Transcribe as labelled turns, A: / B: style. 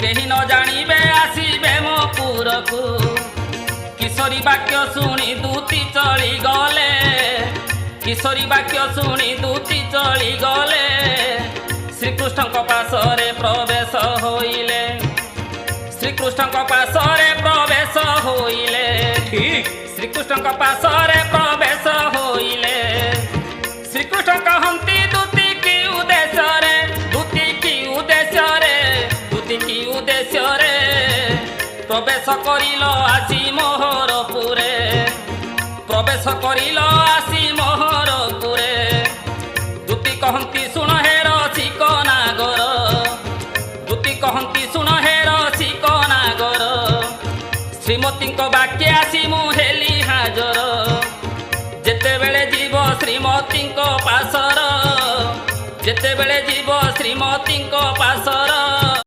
A: केही न जानिबे आसिबे मो पुरकु किशोरी वाक्य शुणी दूती चली गले किशोरी वाक्य शुणी दूती चली गले श्रीकृष्ण पाशरे प्रवेश होइले श्रीकृष्ण पाशरे प्रवेश होइले ठीक श्रीकृष्ण पाशरे प्रवेश होइले श्रीकृष्ण कहती दूती की उद्देश्य रे दूती की उद्देश्य रे दूती की उद्देश्य रे प्रवेश करिल आसी मोहरपुरे प्रवेश करिल आसी मोहरपुरे दूती कहती सुन हे रसिक नागर दूती कहती सुन हे रसिक नागर श्रीमती वाक्य आसी मु हेली हाजर जेते बेले जीव श्रीमती पाशर जेते बेले जीव श्रीमती पाशर